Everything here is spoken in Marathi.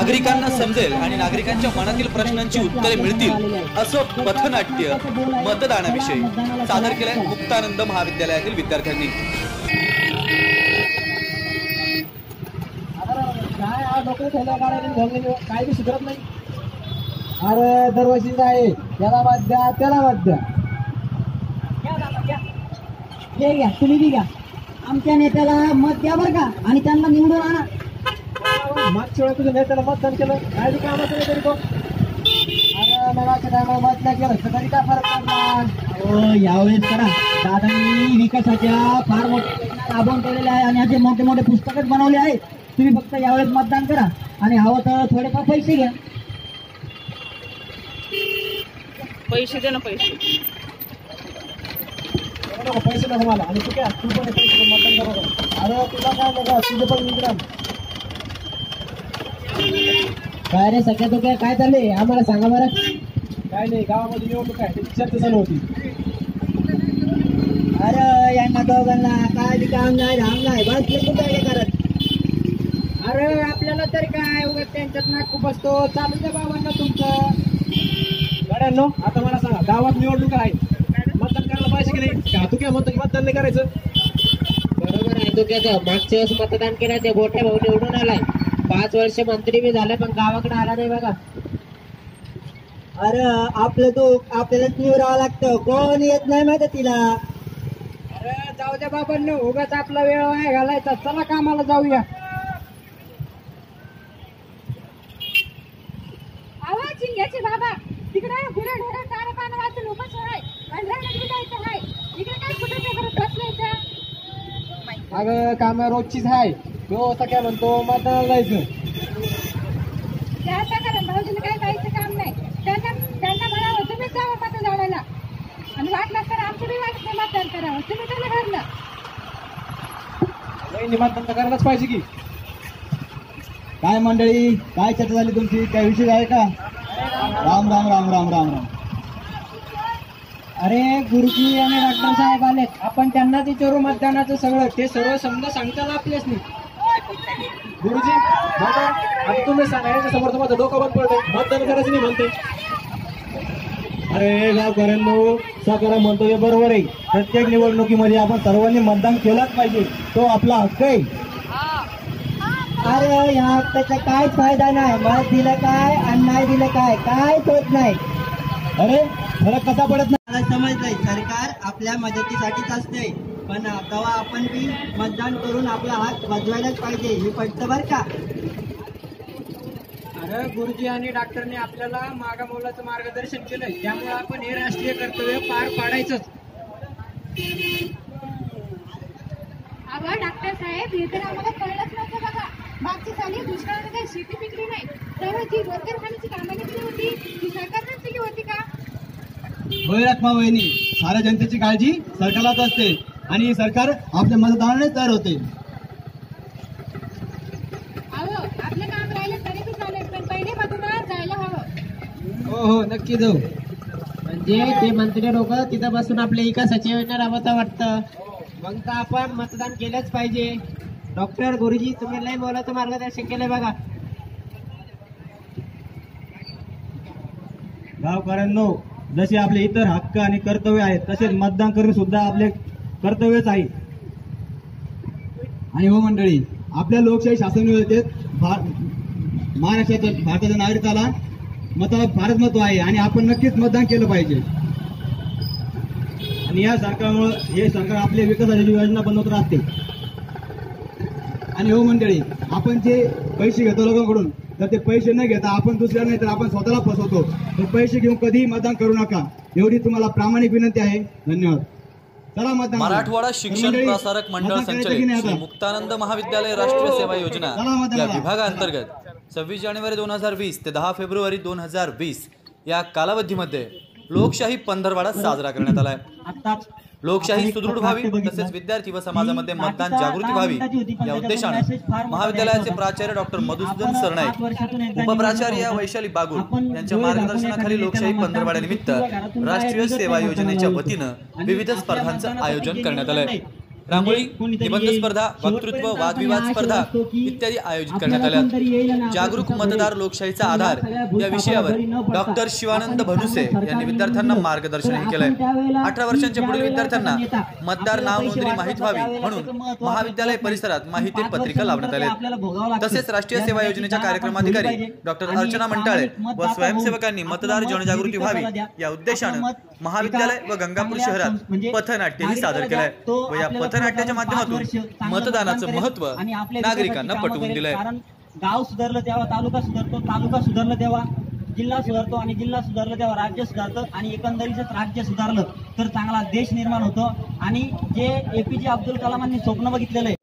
नागरिकांना समजेल आणि नागरिकांच्या मनातील प्रश्नांची उत्तरे मिळतील असं पथनाट्य मतदानाविषयी सादर केलंय मुक्तानंद महाविद्यालयातील विद्यार्थ्यांनी। काय बी सुधरत नाही। अरे दरवर्षीच आहे, त्याला मत द्या त्याला मत द्या। हे घ्या तुम्ही बी घ्या, आमच्या नेत्याला मत द्या बरं का आणि त्यांना निवडून आणा। मागच्या वेळेस तुझ्या नेत्याला मतदान केलं, काय बी कामाचं नाही तरी तो। अरे मगाच्या टायमाला मत नाही केलं तरी काय फरक पडला? यावेळेस करा, दादांनी विकासाच्या फार मोठे योजना राबवून ठेवलेल्या आहे आणि असे मोठे मोठे पुस्तकच बनवले आहे। तुम्ही फक्त यावेळेस मतदान करा आणि हवं तर थोडेफार पैसे घ्या। पैसे दे ना, पैसे पैसे नको मला आणि तू काय तू पण पैसे मतदान करा। अरे तुला काय बघा तुझे पण निघणार काय रे सगळ्या तो काय चालले आम्हाला सांगा बरं। काय नाही, गावामध्ये निवडणूक आहे त्याची चर्चा चालू होती। अरे यांना दोघांना काय बी काम नाही राम नाही बस लोक काय करत। अरे आपल्याला तरी काय उगाच त्यांच्यात नाक खूप असतो। चालू द्या बाबांना तुमचं। गाड्यांनो आता मला सांगा, गावात निवडणूक आहे, मतदान करायला पाहिजे की नाही? का तू काय म्हणतो की मतदान नाही करायचं? बरोबर आहे तू काय, मागच्या वेळेस मतदान केलं ते गोठ्या भाऊ निवडून आलाय, 5 वर्ष मंत्री बी झाले पण गावाकडे आला नाही बघा। अरे आपलं तो आपल्यालाच निवडावं लागतं, कोण येत नाही माहिती तिला। अरे जाऊ द्या बाबांनो, उगाच आपला वेळ आहे घालायचा, चला कामाला जाऊया। आवाज चिंग्याचे बाबा तिकडे गुडे ढोरा तारा पाना वाचून उपास आहे आणि राहण्यात बिटायचं आहे। इकडे काय कुठे करत बसलायचं? अगं काम रोजचीच आहे, तो असं काय म्हणतो मतदानाला जायचं। त्या कारण भाऊजीने काय जायचं काम नाही, त्यांना म्हणावं तुम्हीच जावं मतदान लावायला आणि वाटलं तर आमचं बी वाटत मतदान करावं, तुम्ही त्याला घरलं नाही मतदान तर करायलाच पाहिजे की। काय मंडळी, काय चर्चा झाली तुमची? काय विषय आहे का? राम राम राम राम राम राम। अरे गुरुजी आणि डॉक्टर साहेब आलेत, आपण त्यांनाच विचारू मतदानाचं सगळं, ते सर्व समजा सांगतात आपल्याच नाही। गुरुजी आता तुम्ही सांगा, याच्या समोर माझं डोकं बंद पडतंय, मतदान करायचं नाही म्हणते। अरे गावकऱ्यांनो, सहकार्य म्हणतो हे बरोबर आहे, प्रत्येक निवडणुकीमध्ये आपण सर्वांनी मतदान केलंच पाहिजे, तो आपला हक्क आहे। अरे या हक्काचा काहीच फायदा नाही, मत दिलं काय आणि नाही दिलं काय काहीच होत नाही। अरे फरक कसा पडत नाही? मला समजलंय, सरकार आपल्या मदतीसाठीच असते, पण तेव्हा आपण बी मतदान करून आपला हात वाजवायलाच पाहिजे, हे पडतं बरं का। अरे गुरुजी आणि डॉक्टरने आपल्याला मागामोलाचं मार्गदर्शन केलंय, त्यामुळे आपण हे राष्ट्रीय कर्तव्य पार पाडायचंच। अहो डॉक्टर साहेब, हे तर आम्हाला कळलंच नव्हतं बघा। मागच्या साली दुष्काळाने काही शेती पिकली नाही, तेव्हा जी रोजगार हमीची कामं घेतली होती ती सरकारनेच दिली होती का? होय रखमा वहिनी, साऱ्या जनतेची काळजी सरकारलाच असते आणि सरकार आपल्या मतदानानेच तयार होते। अहो आपलं काम राहिलं तरी बी चालेल, पण पहिले मतदानात जायला हवं। हो नक्की जाऊ। म्हणजे ते मंत्री लोक तिथं बसून आपल्या विकासाची योजना राबवता वाटतं, मग तर आपण मतदान केलंच पाहिजे। डॉक्टर गुरुजी तुम्ही लय मोलाचं मार्गदर्शन केलंय बघा। गावकऱ्यांनो, जसे आपले इतर हक्क आणि कर्तव्य आहेत तसेच मतदान करणे सुद्धा आपले कर्तव्यच आहे। आणि हो मंडळी, आपल्या लोकशाही शासन व्यवस्थेत महाराष्ट्राच्या भारताच्या नागरिकाला मताला फारच महत्व आहे आणि आपण नक्कीच मतदान केलं पाहिजे। आणि या सरकारमुळे हे सरकार आपल्या विकासाची योजना बनवत राहते। आणि हो मंडळी, आपण जे पैसे घेतो लोकांकडून, तर ते पैसे न घेता आपण दुसऱ्या नाही तर आपण स्वतःला फसवतो, तर पैसे घेऊन कधीही मतदान करू नका, एवढी तुम्हाला प्रामाणिक विनंती आहे। धन्यवाद। चला मतदान। मराठवाडा शिक्षण प्रसारक मंडळ संचलित श्री मुक्तानंद महाविद्यालय राष्ट्रीय सेवा योजना या विभागाअंतर्गत 26 जानेवारी 2020 ते 10 फेब्रुवारी 2020 या कालावधीमध्ये लोकशाही पंधरवडा साजरा करण्यात आलाय। लोकशाही सुदृढ व्हावी तसेच विद्यार्थी व समाजामध्ये मतदान जागृती व्हावी या उद्देशाने महाविद्यालयाचे प्राचार्य डॉक्टर मधुसूदन सरनाईक, उपप्राचार्य वैशाली बागुल यांच्या मार्गदर्शनाखाली लोकशाही पंधरवड्यानिमित्त राष्ट्रीय सेवा योजनेच्या वतीनं विविध स्पर्धांचं आयोजन करण्यात आलंय। रांगोळी, कोणीतरी निबंध येईल. स्पर्धा, वक्तृत्व, शेवटपर्यंत वादविवाद आपण स्पर्धा आशा असतो की इत्यादी आयोजित आपल्याला करण्यात कोणतरी येईल आणि आल्या. आपण जागरूक सुद्धा मतदार घरी लोकशाहीचा पण आधार सगळ्या या गोष्टी विषयावर आपण घरी न पडता डॉक्टर शिवानंद आपण भनुसे सरकारने यांनी विद्यार्थ्यांना दिलं. मार्गदर्शनही तर केलंय. आपण त्यावेळेला 18 वर्षांच्या पुढील ज्यावेळेला विद्यार्थ्यांना नेता मतदार आपल्याला नाव पैसे नोंदणी वाटतात, माहीत व्हावी त्यावेळेला म्हणून त्याचं महत्त्व महाविद्यालय आपल्याला परिसरात माहिती 5 पत्रिका लावण्यात वर्षानंतर आल्या. आपल्याला भोगावं लागतं. तसेच राष्ट्रीय या सेवा सगळ्याची योजनेच्या जाण आपण कार्यक्रमाधिकारी ठेवली पाहिजे. डॉक्टर आणि अर्चना मंटाळे प्रामाणिक व मतदाता स्वयंसेवकांनी होऊन मतदार आपलं मत जनजागृती व्हावी विकासाला द्या. या उद्देशानं आपलं मत महाविद्यालय व एका गंगापूर चांगल्या शहरात म्हणजे पथनाट्यही सादर केलंय तो व या आपल्याला पथनाट्याच्या पुढे जाऊन 5 वर्ष माध्यमातून चांगलं मतदानाचं मतदान महत्त्व करेल आणि आपल्या नागरिकांना विकासाची कामं पटवून करेल. दिलंय. कारण गाव सुधारलं तेव्हा तालुका सुधारतो, तालुका सुधारलं तेव्हा जिल्हा सुधारतो आणि जिल्हा सुधारलं तेव्हा राज्य सुधारतं आणि एकंदरीतच राज्य सुधारलं तर चांगला देश निर्माण होतो. आणि जे APJ अब्दुल कलामांनी स्वप्न बघितलेलं आहे